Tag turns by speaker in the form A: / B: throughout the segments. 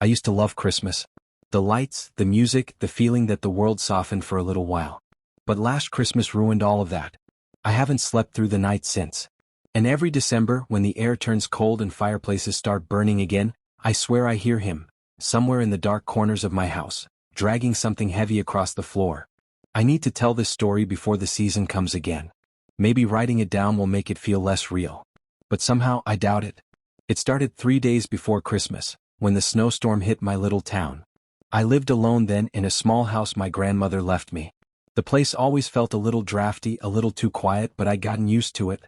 A: I used to love Christmas. The lights, the music, the feeling that the world softened for a little while. But last Christmas ruined all of that. I haven't slept through the night since. And every December, when the air turns cold and fireplaces start burning again, I swear I hear him, somewhere in the dark corners of my house, dragging something heavy across the floor. I need to tell this story before the season comes again. Maybe writing it down will make it feel less real. But somehow I doubt it. It started 3 days before Christmas, when the snowstorm hit my little town. I lived alone then in a small house my grandmother left me. The place always felt a little drafty, a little too quiet, but I'd gotten used to it.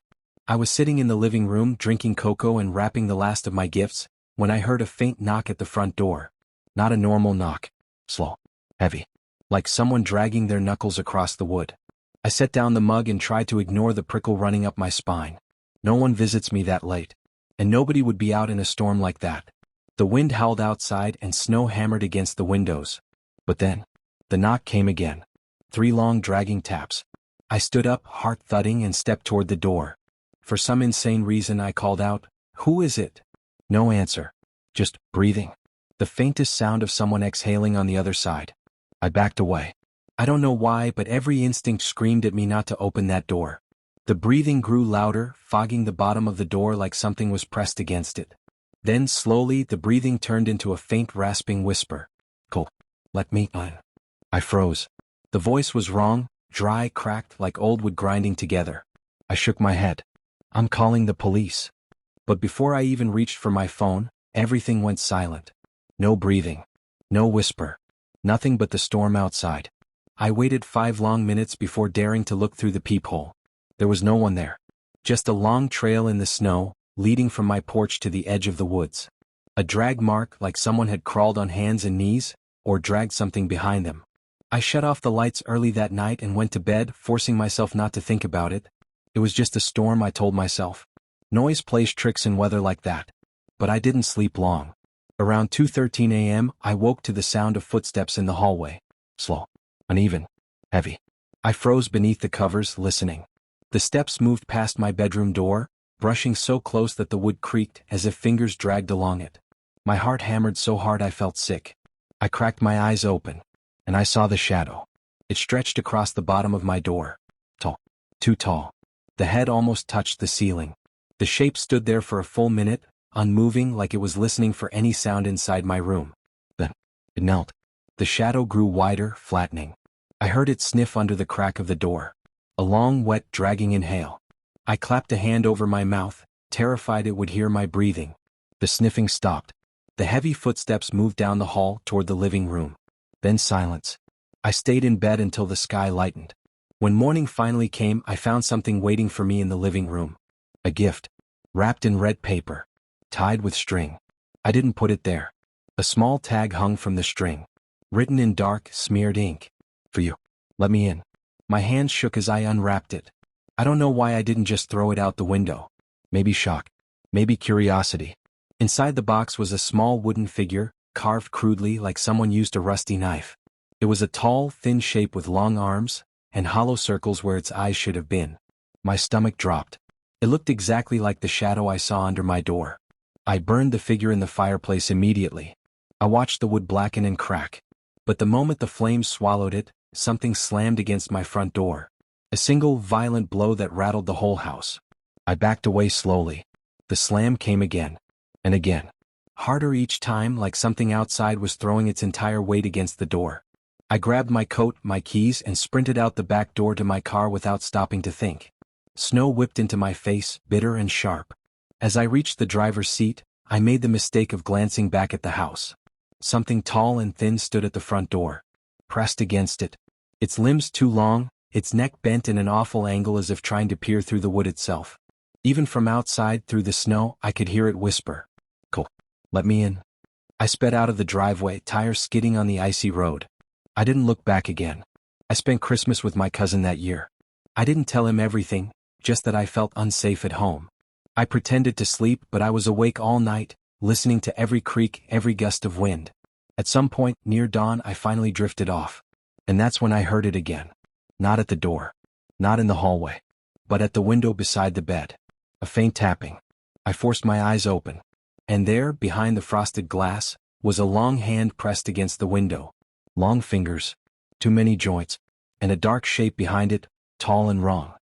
A: I was sitting in the living room drinking cocoa and wrapping the last of my gifts, when I heard a faint knock at the front door. Not a normal knock. Slow. Heavy. Like someone dragging their knuckles across the wood. I set down the mug and tried to ignore the prickle running up my spine. No one visits me that late. And nobody would be out in a storm like that. The wind howled outside and snow hammered against the windows. But then, the knock came again. 3 long dragging taps. I stood up, heart thudding, and stepped toward the door. For some insane reason I called out, "Who is it?" No answer. Just breathing. The faintest sound of someone exhaling on the other side. I backed away. I don't know why, but every instinct screamed at me not to open that door. The breathing grew louder, fogging the bottom of the door like something was pressed against it. Then slowly the breathing turned into a faint rasping whisper. "Cole, let me in." I froze. The voice was wrong, dry, cracked, like old wood grinding together. I shook my head. "I'm calling the police." But before I even reached for my phone, everything went silent. No breathing. No whisper. Nothing but the storm outside. I waited 5 long minutes before daring to look through the peephole. There was no one there. Just a long trail in the snow, leading from my porch to the edge of the woods. A drag mark like someone had crawled on hands and knees, or dragged something behind them. I shut off the lights early that night and went to bed, forcing myself not to think about it. It was just a storm, I told myself. Noise plays tricks in weather like that. But I didn't sleep long. Around 2:13 a.m., I woke to the sound of footsteps in the hallway. Slow. Uneven. Heavy. I froze beneath the covers, listening. The steps moved past my bedroom door, brushing so close that the wood creaked as if fingers dragged along it. My heart hammered so hard I felt sick. I cracked my eyes open, and I saw the shadow. It stretched across the bottom of my door. Tall. Too tall. The head almost touched the ceiling. The shape stood there for a full minute, unmoving, like it was listening for any sound inside my room. Then, it knelt. The shadow grew wider, flattening. I heard it sniff under the crack of the door. A long, wet, dragging inhale. I clapped a hand over my mouth, terrified it would hear my breathing. The sniffing stopped. The heavy footsteps moved down the hall toward the living room. Then silence. I stayed in bed until the sky lightened. When morning finally came, I found something waiting for me in the living room. A gift. Wrapped in red paper. Tied with string. I didn't put it there. A small tag hung from the string. Written in dark, smeared ink. "For you. Let me in." My hands shook as I unwrapped it. I don't know why I didn't just throw it out the window. Maybe shock. Maybe curiosity. Inside the box was a small wooden figure, carved crudely like someone used a rusty knife. It was a tall, thin shape with long arms, and hollow circles where its eyes should have been. My stomach dropped. It looked exactly like the shadow I saw under my door. I burned the figure in the fireplace immediately. I watched the wood blacken and crack. But the moment the flames swallowed it, something slammed against my front door. A single violent blow that rattled the whole house. I backed away slowly. The slam came again. And again. Harder each time, like something outside was throwing its entire weight against the door. I grabbed my coat, my keys, and sprinted out the back door to my car without stopping to think. Snow whipped into my face, bitter and sharp. As I reached the driver's seat, I made the mistake of glancing back at the house. Something tall and thin stood at the front door. Pressed against it. Its limbs too long, its neck bent in an awful angle as if trying to peer through the wood itself. Even from outside, through the snow, I could hear it whisper. "Cole, let me in." I sped out of the driveway, tires skidding on the icy road. I didn't look back again. I spent Christmas with my cousin that year. I didn't tell him everything, just that I felt unsafe at home. I pretended to sleep, but I was awake all night, listening to every creak, every gust of wind. At some point, near dawn, I finally drifted off. And that's when I heard it again. Not at the door. Not in the hallway. But at the window beside the bed. A faint tapping. I forced my eyes open. And there, behind the frosted glass, was a long hand pressed against the window. Long fingers, too many joints, and a dark shape behind it, tall and wrong.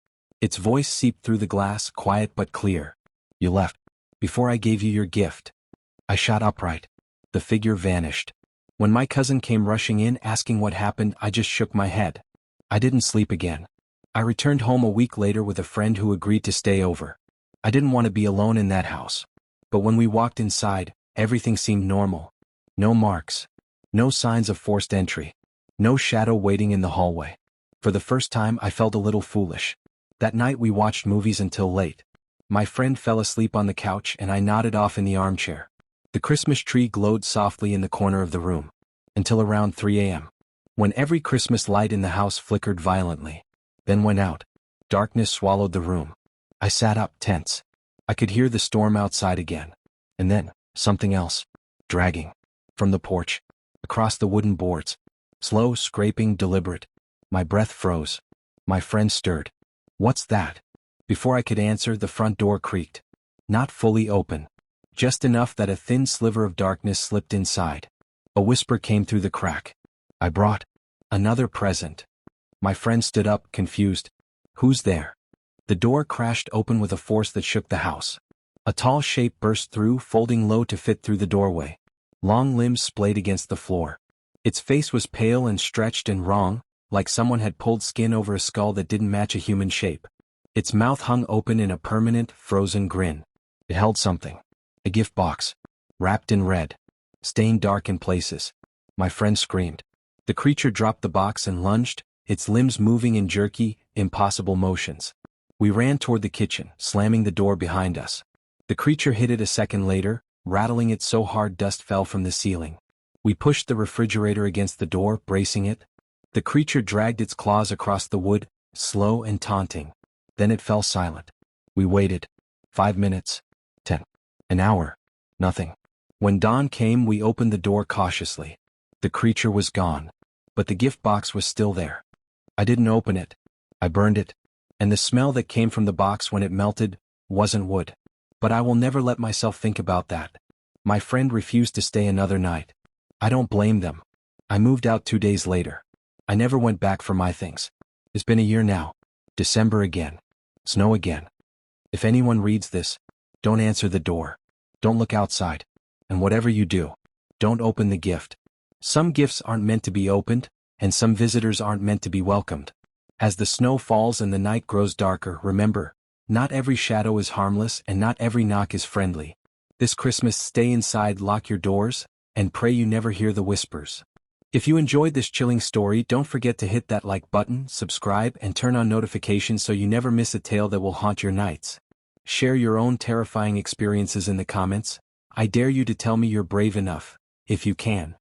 A: Its voice seeped through the glass, quiet but clear. "You left before I gave you your gift." I shot upright. The figure vanished. When my cousin came rushing in asking what happened, I just shook my head. I didn't sleep again. I returned home a week later with a friend who agreed to stay over. I didn't want to be alone in that house. But when we walked inside, everything seemed normal. No marks. No signs of forced entry. No shadow waiting in the hallway. For the first time, I felt a little foolish. That night we watched movies until late. My friend fell asleep on the couch and I nodded off in the armchair. The Christmas tree glowed softly in the corner of the room. Until around 3 a.m. when every Christmas light in the house flickered violently. Then went out. Darkness swallowed the room. I sat up, tense. I could hear the storm outside again. And then, something else. Dragging. From the porch. Across the wooden boards. Slow, scraping, deliberate. My breath froze. My friend stirred. "What's that?" Before I could answer, the front door creaked. Not fully open. Just enough that a thin sliver of darkness slipped inside. A whisper came through the crack. "I brought another present." My friend stood up, confused. "Who's there?" The door crashed open with a force that shook the house. A tall shape burst through, folding low to fit through the doorway. Long limbs splayed against the floor. Its face was pale and stretched and wrong, like someone had pulled skin over a skull that didn't match a human shape. Its mouth hung open in a permanent, frozen grin. It held something. A gift box. Wrapped in red. Stained dark in places. My friend screamed. The creature dropped the box and lunged, its limbs moving in jerky, impossible motions. We ran toward the kitchen, slamming the door behind us. The creature hit it a second later, rattling it so hard dust fell from the ceiling. We pushed the refrigerator against the door, bracing it. The creature dragged its claws across the wood, slow and taunting. Then it fell silent. We waited. 5 minutes. 10. An hour. Nothing. When dawn came, we opened the door cautiously. The creature was gone. But the gift box was still there. I didn't open it. I burned it. And the smell that came from the box when it melted wasn't wood. But I will never let myself think about that. My friend refused to stay another night. I don't blame them. I moved out 2 days later. I never went back for my things. It's been a year now. December again. Snow again. If anyone reads this, don't answer the door. Don't look outside. And whatever you do, don't open the gift. Some gifts aren't meant to be opened, and some visitors aren't meant to be welcomed. As the snow falls and the night grows darker, remember, not every shadow is harmless and not every knock is friendly. This Christmas, stay inside, lock your doors, and pray you never hear the whispers. If you enjoyed this chilling story, don't forget to hit that like button, subscribe, and turn on notifications so you never miss a tale that will haunt your nights. Share your own terrifying experiences in the comments. I dare you to tell me you're brave enough, if you can.